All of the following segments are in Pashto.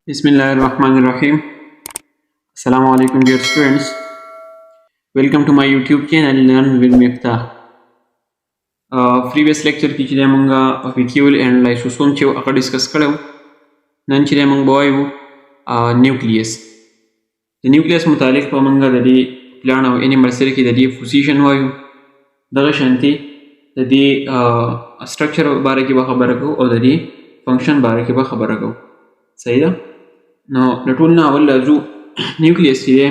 Bismillahirrahmanirrahim. Assalamu alaikum dear students. Welcome to my YouTube channel Learn with Miftah. Previous lecture کې چې موږ vacuole and lysosome چې هغه ډیسکس کړو. نن چې موږ وایو نیوکلیس. د نیوکلیس متعلق په موږ د دې پلان او انیمل سیل کې د دې پوزیشن وایو. دغه شانتي د دې سټرکچر باره کې به خبره کوو او د دې فنکشن باره کې به خبره کوو. صحیح ده؟ نو د ټول نه اول راځو نیوکلیس چې دی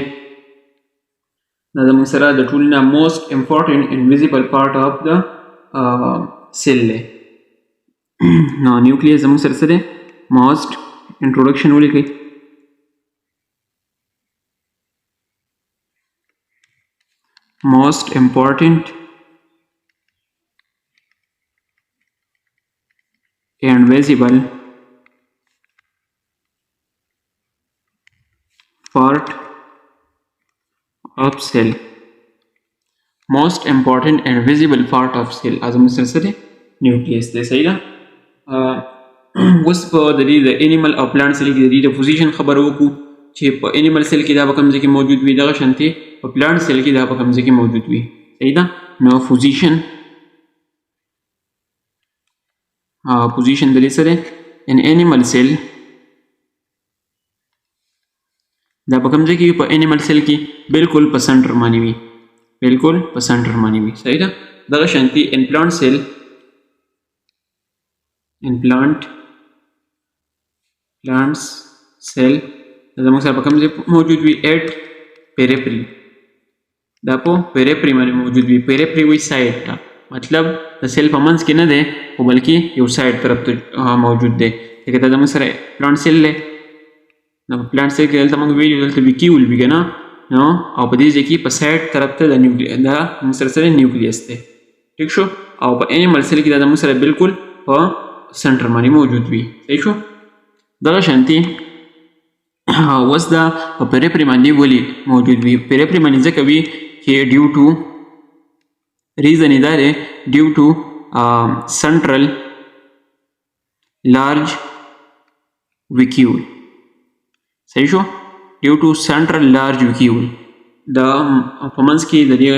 دا زموږ سره د ټول نه موست امپورټنټ and visible part of the cell دی. نو نیوکلیس زموږ سره څه دی؟ موست انټروډکشن ولیکئ. most important and visible part of cell. Most important and visible part of cell as a sir nucleus دی. صحیح ده؟ اوس په د دې د انیمل او پلانټ سیل کې د دې د پوزیشن خبره وکړو چې په انیمل سیل کې دا په کوم ځای کې موجود وي، دغه شانتي په پلانټ سیل کې دا په کوم ځای کې موجود وي. صحیح ده؟ نو پوزیشن د دې سره ان انیمل سیل دا په کوم ځای کې په انیمل سیل کې بالکل په سنټر باندې وي، بالکل په سنټر باندې وي. صحیح ده؟ دغه شانتي ان پلانټ سیل ان پلانټس سیل دا زموږ سره په کوم ځای موجود وي؟ ایٹ پیریپری. دا په پیریپری باندې موجود وي. پیریپری وي سایډ ته، مطلب د سیل په منځ کې نه دی خو بلکې یو سایډ طرف ته موجود دی. لکه دا زموږ سره پلانټ سیل دی. نو په پلانټ سیل کې دلته موږ ویلي دلته ویکیول وي که نه، نو او په دې ځای کې په سایډ طرف ته دا موږ سره نیوکلیس دی. ټیک شو؟ او په انیمل سیل کې دا زموږ سره بالکل په سنټر باندې موجود وي. صحیح شو؟ دغه شانتي اوس دا په پیریپری باندې ولې موجود وي؟ پیریپری باندې ځکه وي چې ډیو ټو ریزن یې دا دی ډیو ټو سنټرل لارج ویکیول. صحیح شو؟ ډیو ټو سنټرل لارج ویکیول. دا په منځ کې د دې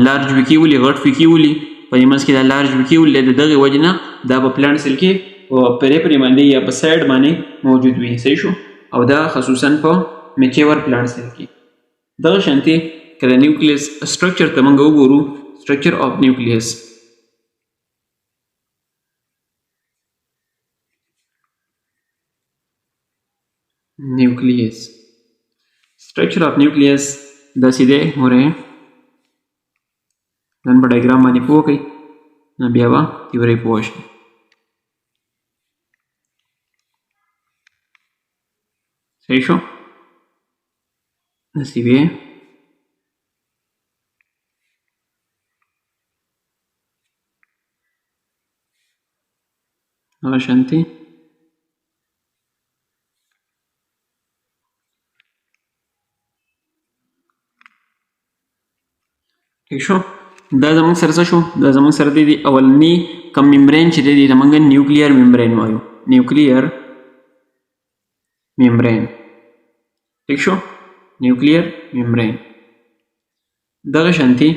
لارج ویکیول غټ ویکیول په دې منځ کې دا لارج ویکیول د دغه وجې نه دا په پلانټ سیل کې په پیریپری باندې یا په سایډ باندې موجود وي. صحیح شو؟ او دا خصوصا په میچور پلانټ سیل کې. دغه شانتي که د نیوکلیس سټرکچر ته موږ وګورو، سټرکچر اف نیوکلیس nucleus. Structure of nucleus داسې دی. ګورئ نن په ډایګرام باندې پوه کړئ، نو بیا به تیورۍ پوه شئ. صحیح شو؟ داسې وی هغه شانتي ٹھیک شو؟ دا زموږ سره څه شو؟ دا زموږ سره دی اولنی کم ممبرین چې دی ته موږ نیوکلیر ممبرین وایو. نیوکلیر ممبرین. ٹھیک شو؟ نیوکلیر ممبرین. دغه شانتي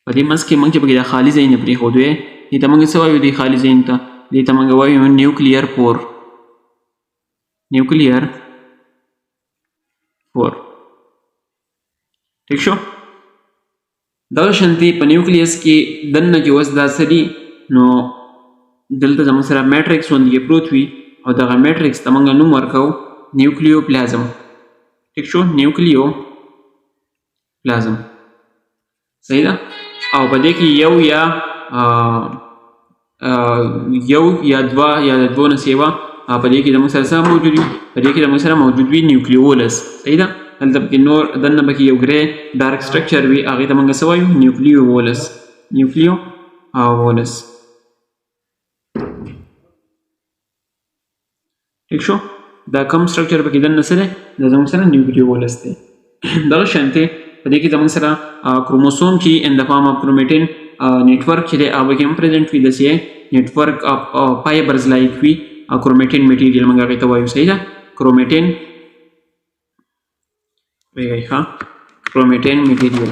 په دې منځ کې موږ چې پکې دا خالي ځای نه پرېښودو یې دې ته موږ څه وایو؟ دې خالي ځای ته دې ته موږ وایو نیوکلیر پور. نیوکلیر پور. ٹھیک شو؟ دغه شانتي په نیوکلیس کې دننه چې اوس دا څه دي نو دلته زموږ سره میټرکس باندې پروت وي او دغه میټرکس ته موږ نوم ورکوو نیوکلیو پلازم. ٹھیک شو؟ نیوکلیو پلازم. صحیح ده؟ او په دې کې یو یا دوه یا د دوه نه سیوا په دې کې زموږ سره څه موجود وي؟ په دې کې زموږ سره موجود وي نیوکلیولس. صحیح ده؟ دلته پکې نور دننه پکې یو ګرې ډارک سټرکچر وي، هغې ته موږ څه وایو؟ نیوکلیوولس. نیوکلیوولس. ٹھیک شو؟ دا کم سټرکچر پکې دننه څه دی؟ دا زموږ سره نیوکلیوولس دی. دغه شانتې په دې کې زموږ سره کروموسوم چې ان د فارم اف کرومټین نیټورک چې دی هغه کې هم پرزنټ وي. داسې نیټورک اف فایبرز لایک وي کرومټین میټیریل موږ هغې ته وایو. صحیح ده؟ کرومټین کرومټین میټیریل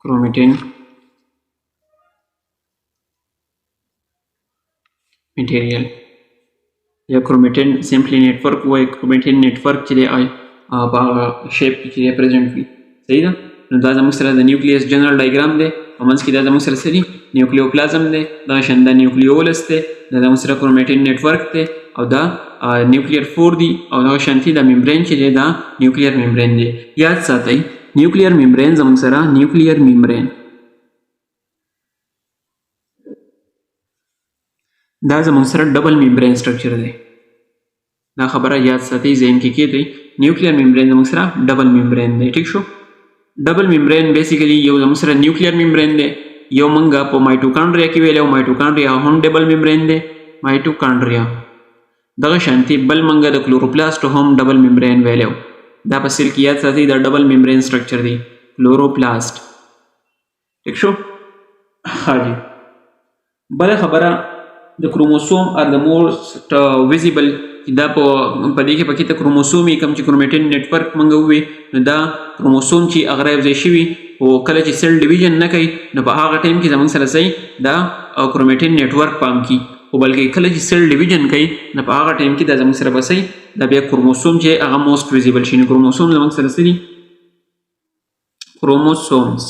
کرومټین میټیریل یا کرومټین سمپلی نیټورک وایي. کرومټین نیټورک چې دی په هغه شیپ کې چې دی پرزنټ وي. صحیح ده؟ نو دا زموږ سره د نیوکلیس جنرال ډایګرام دی. په منځ کې دا زموږ سره څه دي؟ نیوکلیوپلازم دی. دغه شان دا نیوکلیولس دی. دا زموږ سره کرومټین نیټورک دی او دا نیوکلیر فور دی او دغه شانتي دا ممبرین چې دی دا نیوکلیر ممبرین دی. یاد ساتئ نیوکلیر ممبرین زموږ سره نیوکلیر ممبرین دا زموږ سره ډبل ممبرین سټرکچر دی. دا خبره یاد ساتئ ذهن کې کېږدئ. نیوکلیر ممبرین زموږ سره ډبل ممبرین دی. ټیک شو؟ ډبل ممبرین بیسیکلی یو زموږ سره نیوکلیر ممبرین دی. یو موږ په مایټوکانډریا کې ویلی او مایټوکانډریا هم ډبل ممبرین دی. مایټوکانډریا دغه شانتي بل موږ د کلوروپلاست هم ډبل ممبرین ویلی و. دا په سیل کې یاد ساتئ دا ډبل ممبرین سټرکچر دی کلوروپلاست. ټیک شو؟ ها جی. بله خبره د کروموسوم آر د موسټ ویزیبل دا په دې کې پکې ته کروموسوم کوم چې کرومټین نیټورک موږ ووي نو دا کروموسوم چې هغه راوځای شوي او کله چې سیل ډیویژن نه کوي نو په هغه ټایم کې زموږ سره صحیح دا کرومټین نیټورک پام کی خو بلکې کله چې سیل ډیویژن کوي نو په هغه ټایم کې دا زموږ سره به صحیح دا بیا کروموسوم چې هغه موسټ ویزیبل شي. نو کروموسوم زموږ سره څه دي؟ کروموسومز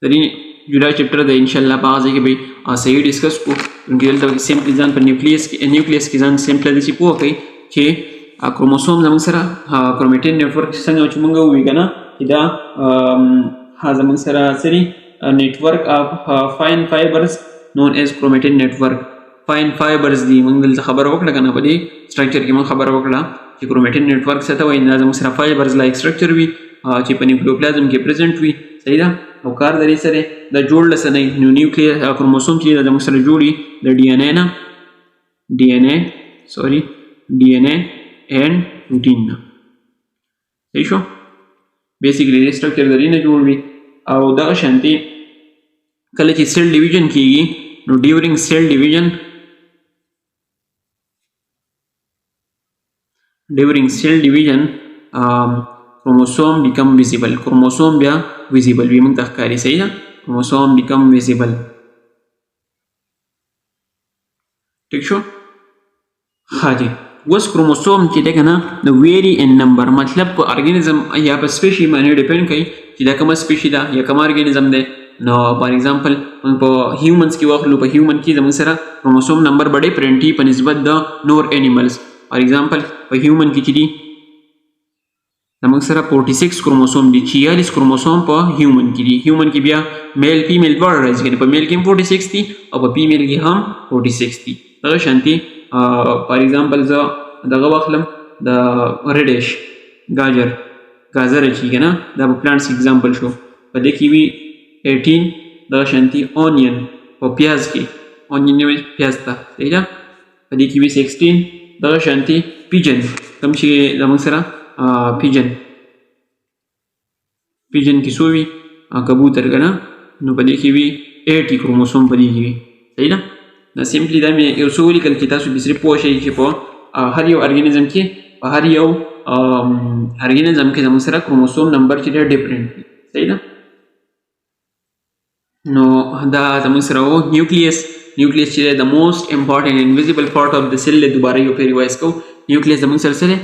د دې جوړا چپټر د انشاءالله په هغه ځای کې به صحیح ډسکس کو. دلته سمپلی ځان په نیوکلیس کې ځان سمپلی داسې پوه کړئ چې کروموسوم زموږ سره کرومټین نیټورک څنګه چې موږ ووایو که نه چې دا زموږ سره څه دي نیټورک اف فاین فایبرز نون ایز کرومټین نیټورک. فاین فایبرز دي. موږ دلته خبره وکړه که نه په دې سټرکچر کې موږ خبره وکړه چې کرومټین نیټورک څه ته وایي. دا زموږ سره فایبرز لایک سټرکچر وي چې په نیوکلیوپلازم کې پرزنټ وي. صحیح ده؟ او کار د دې سره دا جوړ له څه نه نو نیوکلیس کروموسوم چې دا زموږ سره جوړي د ډي ان اے نه ډي ان اے اینډ پروټین نه. صحیح شو؟ بیسیکلی دې سټرکچر د دې نه جوړ وي او دغه شانتي کله چې سیل ډیویژن کېږي نو ډیورینګ سیل ډیویژن chromosome become visible. chromosome بیا visible وي موږ ته ښکاري. صحیح ده؟ chromosome become visible. ټیک شو؟ ها جی. اوس کروموسوم چې دی که نه د ویری ان نمبر مطلب په ارګانیزم یا په سپیشي باندې ډیپینډ کوي چې دا کومه سپیشي ده یا کوم ارګانیزم دی. نو فار ایگزامپل موږ په هیومنز کې واخلو. په هیومن کې زموږ سره کروموسوم نمبر به ډیفرنټ وي په نسبت د نور انیملز. فار ایگزامپل په هیومن کې چې دي زموږ سره 46 کروموسوم دي. 46 کروموسوم په هیومن کې دي. هیومن کې بیا میل فیمیل دواړه راځي. په میل کې هم 46 دي او په فیمیل کې هم 46 دي. دغه شانتي فار ایگزامپل زه دغه واخلم د ریډش گاجر چې که نه دا په پلانټس ایگزامپل شو. په دې کې وي 18 دغه شانتي اونین په پیاز کې اونین وي پیاز ته. صحیح ده؟ په دې کې وي 16 دغه شانتي پیجن کوم چې زموږ سره پیجن کې څو وي کبوتر که نه نو په دې کې وي 80 کروموسوم په دې کې وي. صحیح ده؟ دا سمپلی دا مې یو څه ولیکل چې تاسو بې صرف پوه شئ چې په هر یو ارګانیزم کې په هر یو ارګانیزم کې زموږ سره کروموسوم نمبر چې دی ډیفرنټ وي. صحیح ده؟ نو دا زموږ سره و نیوکلیس چې دی د موسټ امپارټنټ اینډ ویزیبل پارټ آف د سیل دی. دوباره یو پې ریوایز کوو. نیوکلیس زموږ سره څه دی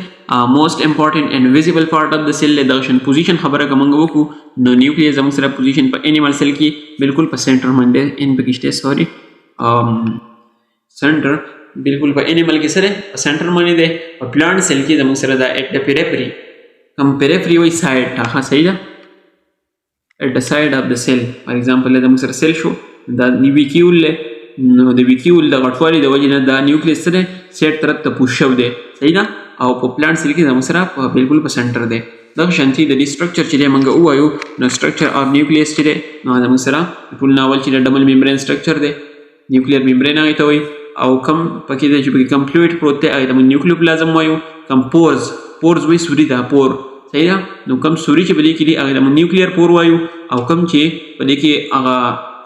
موسټ امپارټنټ اینډ ویزیبل پارټ آف د سیل دی. دغه شان پوزیشن خبره که موږ وکړو نو نیوکلیس زموږ سره پوزیشن په انیمل سیل کې بالکل په سینټر باندې ان پکې شته. سوري سینټر بالکل په انیمل کې سره په سینټر باندې دی. په پلانټ سیل کې زموږ سره دا ایټ د پیریفري کوم پیریفري وایي سایډ ته. ها صحیح ده؟ ایټ د سایډ اف د سیل. فار ایگزامپل زموږ سره سیل شو دا ویکیول دی. نو د ویکیول د غټوالي د وجې نه دا نیوکلیس سره سیټ طرف ته پوش شوی دی. صحیح ده؟ او په پلانټ سیل کې زموږ سره بالکل په سینټر دی. دغه شانتي د دې سټرکچر چې دی موږ ووایو نو سټرکچر آف نیوکلیس چې دی نو زموږ سره ټول ناول چې د ډبل ممبرین سټرکچر دی. نیوکلیر ممبرین هغې ته وایي او کم پکې دی چې پکې کم فلویډ پروت دی هغې ته موږ نیوکلیوپلازم وایو. کم پورز وایي سوري ده پور. صحیح ده؟ نو کم سوري چې په دې کې دي هغې ته موږ نیوکلیر پور وایو او کم چې په دې کې هغه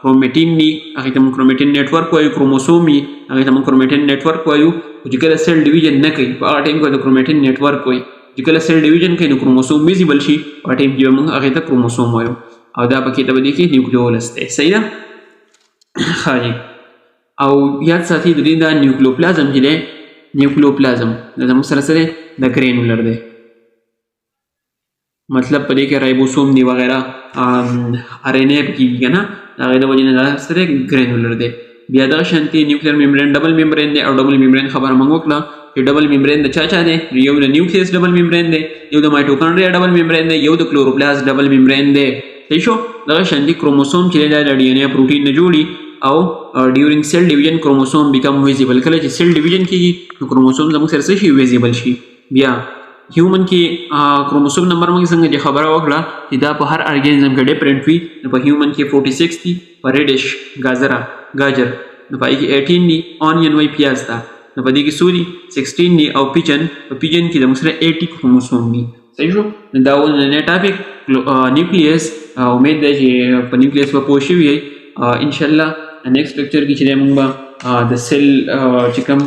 کرومټین ني هغه ته موږ کرومټین نتورک وایو کروموسوم ني هغه ته موږ کرومټین نتورک وایو چې کله سیل ډیویژن نه کوي په هغه ټایم کې د کرومټین نتورک وایي چې کله سیل ډیویژن کوي نو کروموسوم ویزیبل شي په ټایم کې موږ هغه ته کروموسوم وایو او دا پکې ته بدی کې نیوکلیولس دی صحیح ده خاجي او یاد ساتي د دې دا نیوکلیوپلازم چې دی نیوکلیوپلازم دا زموږ سره سره د ګرینولر دی مطلب په دې کې رایبوسوم دی وغیرہ ار ان اے کېږي که نه د هغې د وجې نه دا سره ګرینولر دی بیا دغه شانتي نیوکلیر میمبرین ډبل میمبرین دی او ډبل میمبرین خبره موږ وکړه چې ډبل میمبرین د چا دی یو د نیوکلیس ډبل میمبرین دی یو د مایټوکانډریا ډبل میمبرین دی یو د کلوروپلاست ډبل میمبرین دی صحیح شو دغه شانتي کروموسوم چې دی دا د ډي ان اے پروټین نه جوړي او ډیورینګ سیل ډیویژن کروموسوم بیکم ویزیبل کله چې سیل ډیویژن کېږي نو کروموسوم زموږ سره څه شي ویزیبل شي بیا هیومن کې کروموسوم نمبر موږ څنګه چې خبره وکړه چې دا په هر ارګانیزم کې ډیفرنٹ وي نو په هیومن کې 46 دي په ریډش گاجر نو پای کې 18 دي اونین وای پیاز تا نو په دې کې سوري 16 دي او پیجن په پیجن کې د موږ سره 80 کروموسوم دي صحیح شو دا و نه ټاپک نیوکلیس امید ده چې په نیوکلیس په پوه شوي ان شاء الله نیکسٹ لیکچر کې چې موږ د سیل چې کوم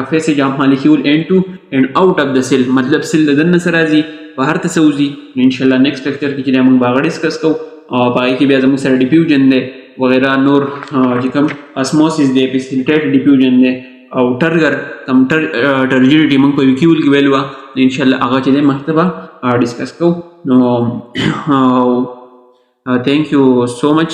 passage of molecule into and out of the cell مطلب سیل د دننه سره راځي بهر ته سوځي نو ان شاء الله نیکسٹ لیکچر کې چې موږ باغ ډسکس کوو او پای کې بیا زموږ سره ډیفیوژن دی وغیرہ نور چې کوم اسموسیس دی پریسیپیټیټ ډیفیوژن دی او ټرګر کم ټرجیډیټي موږ په ویکیول کې ویلو ان شاء الله هغه چې مکتبه ډسکس کوو نو thank you so much